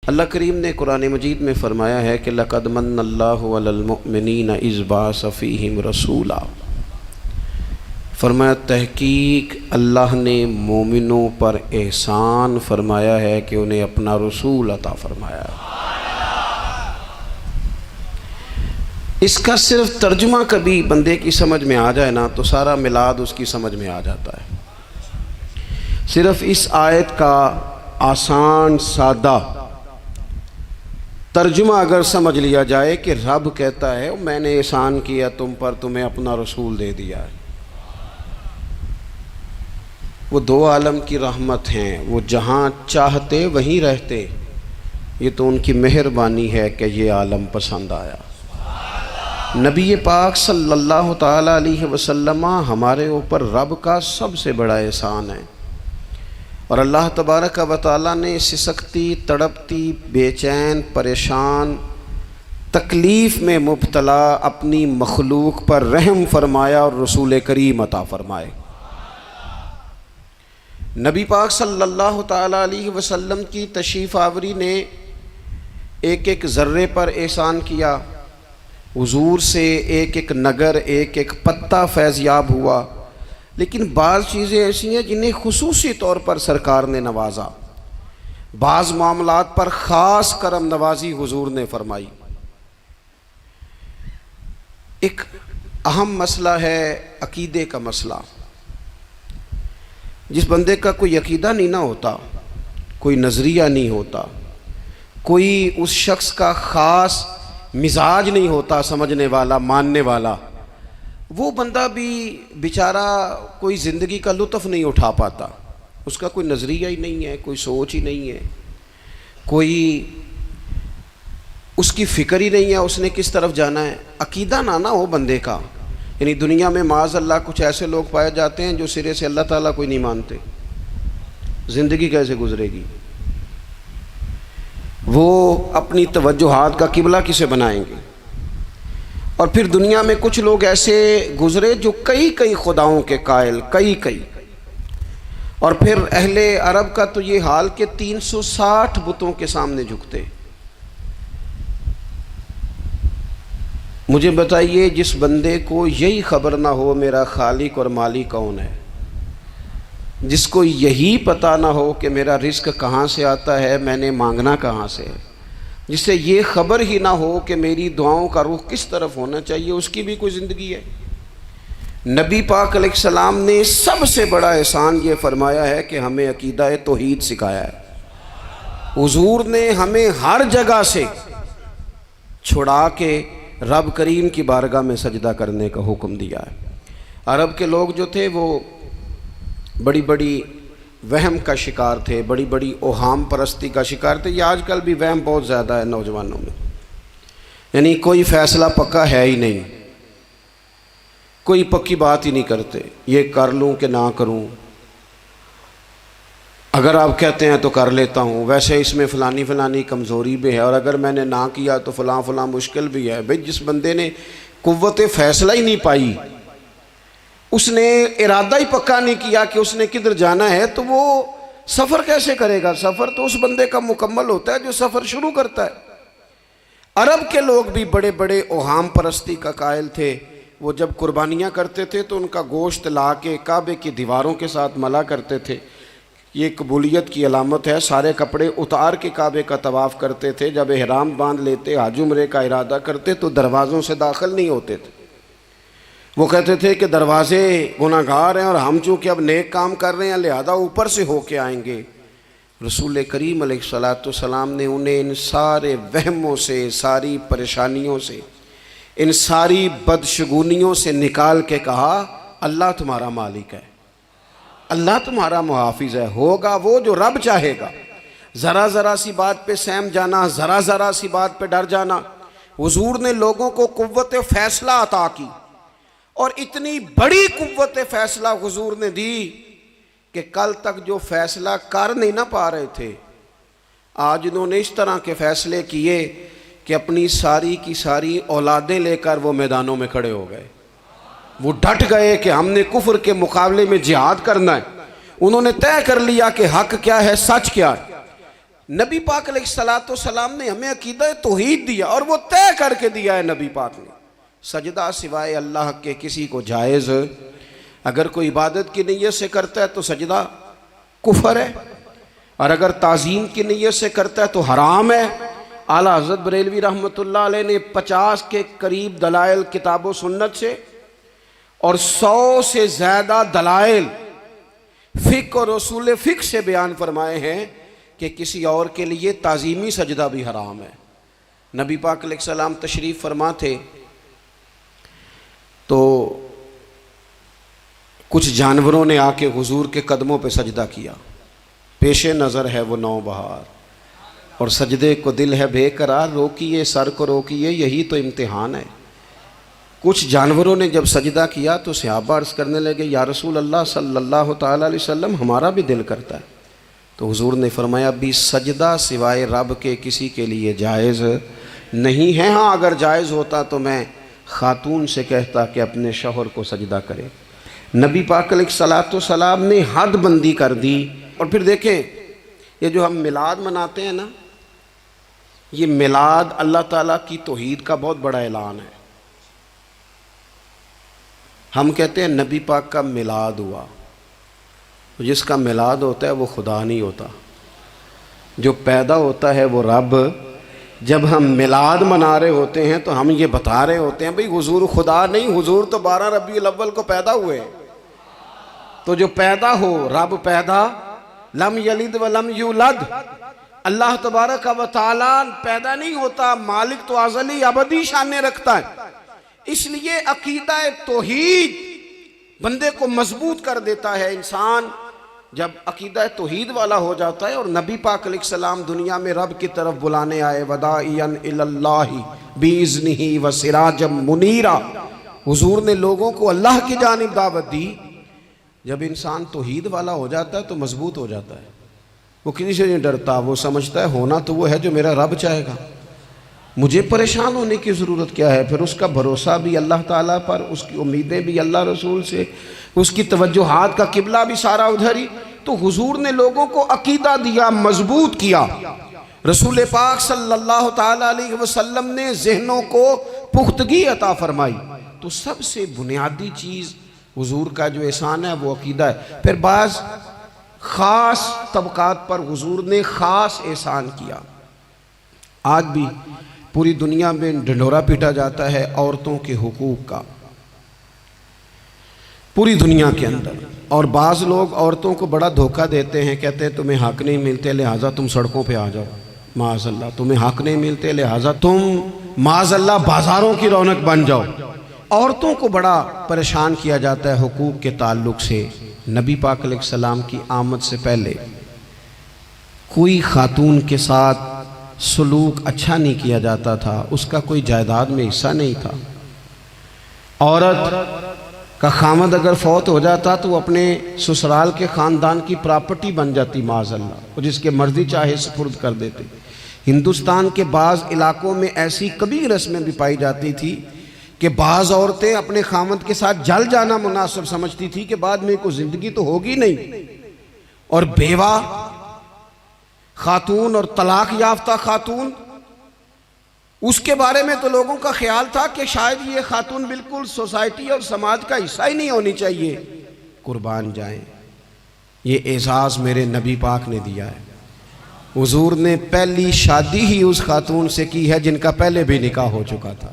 اللہ کریم نے قرآن مجید میں فرمایا ہے کہ لَقَدْ مَنَّ اللَّهُ عَلَى الْمُؤْمِنِينَ إِذْ بَعَثَ فِيهِمْ رَسُولًا، فرمایا تحقیق اللہ نے مومنوں پر احسان فرمایا ہے کہ انہیں اپنا رسول عطا فرمایا ہے۔ اس کا صرف ترجمہ کبھی بندے کی سمجھ میں آ جائے نا تو سارا میلاد اس کی سمجھ میں آ جاتا ہے۔ صرف اس آیت کا آسان سادہ ترجمہ اگر سمجھ لیا جائے کہ رب کہتا ہے میں نے احسان کیا تم پر، تمہیں اپنا رسول دے دیا ہے۔ وہ دو عالم کی رحمت ہیں، وہ جہاں چاہتے وہیں رہتے، یہ تو ان کی مہربانی ہے کہ یہ عالم پسند آیا۔ نبی پاک صلی اللہ تعالیٰ علیہ وسلم ہمارے اوپر رب کا سب سے بڑا احسان ہے، اور اللہ تبارک و تعالیٰ نے سسکتی، تڑپتی، بے چین، پریشان، تکلیف میں مبتلا اپنی مخلوق پر رحم فرمایا اور رسول کریم عطا فرمائے۔ نبی پاک صلی اللہ تعالیٰ علیہ وسلم کی تشریف آوری نے ایک ایک ذرے پر احسان کیا، حضور سے ایک ایک نگر، ایک ایک پتا فیضیاب ہوا، لیکن بعض چیزیں ایسی ہیں جنہیں خصوصی طور پر سرکار نے نوازا، بعض معاملات پر خاص کرم نوازی حضور نے فرمائی۔ ایک اہم مسئلہ ہے عقیدے کا مسئلہ۔ جس بندے کا کوئی عقیدہ نہیں نہ ہوتا، کوئی نظریہ نہیں ہوتا، کوئی اس شخص کا خاص مزاج نہیں ہوتا سمجھنے والا، ماننے والا، وہ بندہ بھی بیچارہ کوئی زندگی کا لطف نہیں اٹھا پاتا۔ اس کا کوئی نظریہ ہی نہیں ہے، کوئی سوچ ہی نہیں ہے، کوئی اس کی فکر ہی نہیں ہے اس نے کس طرف جانا ہے۔ عقیدہ نہ ہو بندے کا، یعنی دنیا میں معاذ اللہ کچھ ایسے لوگ پائے جاتے ہیں جو سرے سے اللہ تعالیٰ کوئی نہیں مانتے، زندگی کیسے گزرے گی؟ وہ اپنی توجہات کا قبلہ کسے بنائیں گے؟ اور پھر دنیا میں کچھ لوگ ایسے گزرے جو کئی خداؤں کے قائل، کئی، اور پھر اہل عرب کا تو یہ حال کہ 360 بتوں کے سامنے جھکتے۔ مجھے بتائیے جس بندے کو یہی خبر نہ ہو میرا خالق اور مالک کون ہے، جس کو یہی پتہ نہ ہو کہ میرا رزق کہاں سے آتا ہے، میں نے مانگنا کہاں سے ہے، جس سے یہ خبر ہی نہ ہو کہ میری دعاؤں کا رخ کس طرف ہونا چاہیے، اس کی بھی کوئی زندگی ہے؟ نبی پاک علیہ السلام نے سب سے بڑا احسان یہ فرمایا ہے کہ ہمیں عقیدہ توحید سکھایا ہے۔ حضور نے ہمیں ہر جگہ سے چھڑا کے رب کریم کی بارگاہ میں سجدہ کرنے کا حکم دیا ہے۔ عرب کے لوگ جو تھے وہ بڑی بڑی وہم کا شکار تھے، بڑی بڑی اوہام پرستی کا شکار تھے۔ یہ آج کل بھی وہم بہت زیادہ ہے نوجوانوں میں، یعنی کوئی فیصلہ پکا ہے ہی نہیں، کوئی پکی بات ہی نہیں کرتے، یہ کر لوں کہ نہ کروں، اگر آپ کہتے ہیں تو کر لیتا ہوں، ویسے اس میں فلانی کمزوری بھی ہے، اور اگر میں نے نہ کیا تو فلاں مشکل بھی ہے۔ بھئی جس بندے نے قوت فیصلہ ہی نہیں پائی، اس نے ارادہ ہی پکا نہیں کیا کہ اس نے کدھر جانا ہے، تو وہ سفر کیسے کرے گا؟ سفر تو اس بندے کا مکمل ہوتا ہے جو سفر شروع کرتا ہے۔ عرب کے لوگ بھی بڑے بڑے اوہام پرستی کا قائل تھے۔ وہ جب قربانیاں کرتے تھے تو ان کا گوشت لا کے کعبے کی دیواروں کے ساتھ ملا کرتے تھے، یہ قبولیت کی علامت ہے۔ سارے کپڑے اتار کے کعبے کا طواف کرتے تھے، جب احرام باندھ لیتے، حج عمرے کا ارادہ کرتے تو دروازوں سے داخل نہیں ہوتے تھے۔ وہ کہتے تھے کہ دروازے گناہگار ہیں اور ہم چونکہ اب نیک کام کر رہے ہیں لہذا اوپر سے ہو کے آئیں گے۔ رسول کریم علیہ السلام نے انہیں ان سارے وہموں سے، ساری پریشانیوں سے، ان ساری بدشگونیوں سے نکال کے کہا اللہ تمہارا مالک ہے، اللہ تمہارا محافظ ہے، ہوگا وہ جو رب چاہے گا۔ ذرا سی بات پہ سہم جانا، ذرا سی بات پہ ڈر جانا۔ حضور نے لوگوں کو قوت فیصلہ عطا کی، اور اتنی بڑی قوت فیصلہ حضور نے دی کہ کل تک جو فیصلہ کر نہیں نہ پا رہے تھے، آج انہوں نے اس طرح کے فیصلے کیے کہ اپنی ساری کی ساری اولادیں لے کر وہ میدانوں میں کھڑے ہو گئے۔ وہ ڈٹ گئے کہ ہم نے کفر کے مقابلے میں جہاد کرنا ہے۔ انہوں نے طے کر لیا کہ حق کیا ہے، سچ کیا ہے۔ نبی پاک علیہ الصلوۃ والسلام نے ہمیں عقیدہ توحید دیا اور وہ طے کر کے دیا ہے نبی پاک نے، سجدہ سوائے اللہ کے کسی کو جائز، اگر کوئی عبادت کی نیت سے کرتا ہے تو سجدہ کفر ہے، اور اگر تعظیم کی نیت سے کرتا ہے تو حرام ہے۔ اعلیٰ حضرت بریلوی رحمۃ اللہ علیہ نے 50 کے قریب دلائل کتاب و سنت سے اور 100 سے زیادہ دلائل فقہ اور اصول فقہ سے بیان فرمائے ہیں کہ کسی اور کے لیے تعظیمی سجدہ بھی حرام ہے۔ نبی پاک علیہ السلام تشریف فرما تھے تو کچھ جانوروں نے آ کے حضور کے قدموں پہ سجدہ کیا، پیش نظر ہے وہ نوبہار اور سجدے کو دل ہے بے قرار، روکیے سر کو روکیے یہی تو امتحان ہے۔ کچھ جانوروں نے جب سجدہ کیا تو صحابہ عرض کرنے لگے یا رسول اللہ صلی اللہ تعالیٰ علیہ وسلم ہمارا بھی دل کرتا ہے، تو حضور نے فرمایا بھی سجدہ سوائے رب کے کسی کے لیے جائز نہیں ہے، ہاں اگر جائز ہوتا تو میں خاتون سے کہتا کہ اپنے شوہر کو سجدہ کرے۔ نبی پاک علیہ الصلوۃ والسلام نے حد بندی کر دی۔ اور پھر دیکھیں یہ جو ہم میلاد مناتے ہیں نا، یہ میلاد اللہ تعالیٰ کی توحید کا بہت بڑا اعلان ہے۔ ہم کہتے ہیں نبی پاک کا میلاد ہوا، جس کا میلاد ہوتا ہے وہ خدا نہیں ہوتا، جو پیدا ہوتا ہے وہ رب۔ جب ہم میلاد منا رہے ہوتے ہیں تو ہم یہ بتا رہے ہوتے ہیں بھئی حضور خدا نہیں، حضور تو 12 ربیع الاول کو پیدا ہوئے، تو جو پیدا ہو رب پیدا، لم یلد ولم یولد، اللہ تبارک و تعالیٰ پیدا نہیں ہوتا، مالک تو ازلی ابدی شانیں رکھتا ہے۔ اس لیے عقیدہ توحید بندے کو مضبوط کر دیتا ہے۔ انسان جب عقیدہ توحید والا ہو جاتا ہے، اور نبی پاک علیہ السلام دنیا میں رب کی طرف بلانے آئے، وداعیا الی اللہ باذنہ وسراجا منیرا، حضور نے لوگوں کو اللہ کی جانب دعوت دی۔ جب انسان توحید والا ہو جاتا ہے تو مضبوط ہو جاتا ہے، وہ کسی سے نہیں ڈرتا، وہ سمجھتا ہے ہونا تو وہ ہے جو میرا رب چاہے گا، مجھے پریشان ہونے کی ضرورت کیا ہے۔ پھر اس کا بھروسہ بھی اللہ تعالیٰ پر، اس کی امیدیں بھی اللہ رسول سے، اس کی توجہات کا قبلہ بھی سارا ادھر ہی۔ تو حضور نے لوگوں کو عقیدہ دیا، مضبوط کیا۔ رسول پاک صلی اللہ تعالیٰ علیہ وسلم نے ذہنوں کو پختگی عطا فرمائی۔ تو سب سے بنیادی چیز حضور کا جو احسان ہے وہ عقیدہ ہے۔ پھر بعض خاص طبقات پر حضور نے خاص احسان کیا۔ آج بھی پوری دنیا میں ڈنڈورا پیٹا جاتا ہے عورتوں کے حقوق کا، پوری دنیا کے اندر، اور بعض لوگ عورتوں کو بڑا دھوکہ دیتے ہیں، کہتے ہیں تمہیں حق نہیں ملتے لہٰذا تم سڑکوں پہ آ جاؤ، معاذ اللہ، تمہیں حق نہیں ملتے لہٰذا تم معاذ اللہ بازاروں کی رونق بن جاؤ۔ عورتوں کو بڑا پریشان کیا جاتا ہے حقوق کے تعلق سے۔ نبی پاک علیہ السلام کی آمد سے پہلے کوئی خاتون کے ساتھ سلوک اچھا نہیں کیا جاتا تھا، اس کا کوئی جائیداد میں حصہ نہیں تھا۔ عورت کا خامد اگر فوت ہو جاتا تو وہ اپنے سسرال کے خاندان کی پراپرٹی بن جاتی معاذ اللہ، اور جس کے مرضی چاہے سپرد کر دیتے۔ ہندوستان کے بعض علاقوں میں ایسی کبھی رسمیں بھی پائی جاتی تھی کہ بعض عورتیں اپنے خامد کے ساتھ جل جانا مناسب سمجھتی تھی کہ بعد میں کوئی زندگی تو ہوگی نہیں، اور بیوہ خاتون اور طلاق یافتہ خاتون، اس کے بارے میں تو لوگوں کا خیال تھا کہ شاید یہ خاتون بالکل سوسائٹی اور سماج کا حصہ ہی نہیں ہونی چاہیے۔ قربان جائیں، یہ اعزاز میرے نبی پاک نے دیا ہے۔ حضور نے پہلی شادی ہی اس خاتون سے کی ہے جن کا پہلے بھی نکاح ہو چکا تھا،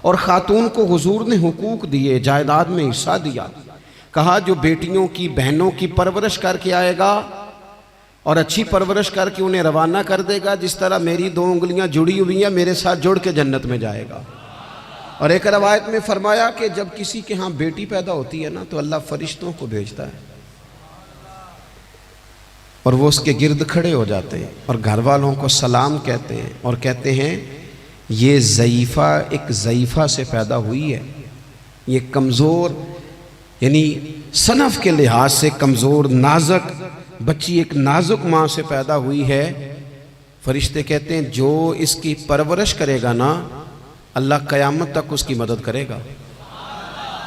اور خاتون کو حضور نے حقوق دیے، جائیداد میں حصہ دیا۔ کہا جو بیٹیوں کی بہنوں کی پرورش کر کے آئے گا اور اچھی پرورش کر کے انہیں روانہ کر دے گا، جس طرح میری 2 انگلیاں جڑی ہوئی ہیں میرے ساتھ جڑ کے جنت میں جائے گا۔ اور ایک روایت میں فرمایا کہ جب کسی کے ہاں بیٹی پیدا ہوتی ہے نا تو اللہ فرشتوں کو بھیجتا ہے، اور وہ اس کے گرد کھڑے ہو جاتے ہیں اور گھر والوں کو سلام کہتے ہیں، اور کہتے ہیں یہ ضعیفہ ایک ضعیفہ سے پیدا ہوئی ہے، یہ کمزور یعنی صنف کے لحاظ سے کمزور نازک بچی ایک نازک ماں سے پیدا ہوئی ہے۔ فرشتے کہتے ہیں جو اس کی پرورش کرے گا نا اللہ قیامت تک اس کی مدد کرے گا،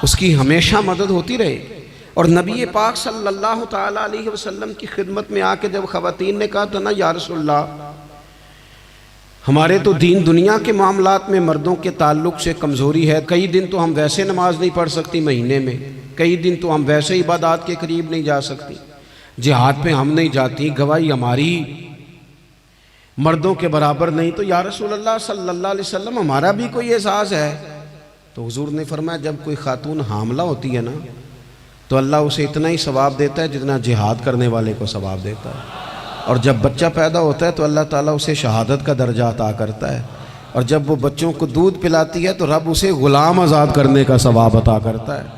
اس کی ہمیشہ مدد ہوتی رہے۔ اور نبی پاک صلی اللہ تعالیٰ علیہ وسلم کی خدمت میں آ کے جب خواتین نے کہا تو نا یا رسول اللہ ہمارے تو دین دنیا کے معاملات میں مردوں کے تعلق سے کمزوری ہے، کئی دن تو ہم ویسے نماز نہیں پڑھ سکتی مہینے میں، کئی دن تو ہم ویسے عبادات کے قریب نہیں جا سکتی، جہاد پہ ہم نہیں جاتی، گواہی ہماری مردوں کے برابر نہیں، تو یا رسول اللہ صلی اللہ علیہ وسلم ہمارا بھی کوئی اعزاز ہے؟ تو حضور نے فرمایا جب کوئی خاتون حاملہ ہوتی ہے نا تو اللہ اسے اتنا ہی ثواب دیتا ہے جتنا جہاد کرنے والے کو ثواب دیتا ہے، اور جب بچہ پیدا ہوتا ہے تو اللہ تعالیٰ اسے شہادت کا درجہ عطا کرتا ہے، اور جب وہ بچوں کو دودھ پلاتی ہے تو رب اسے غلام آزاد کرنے کا ثواب عطا کرتا ہے۔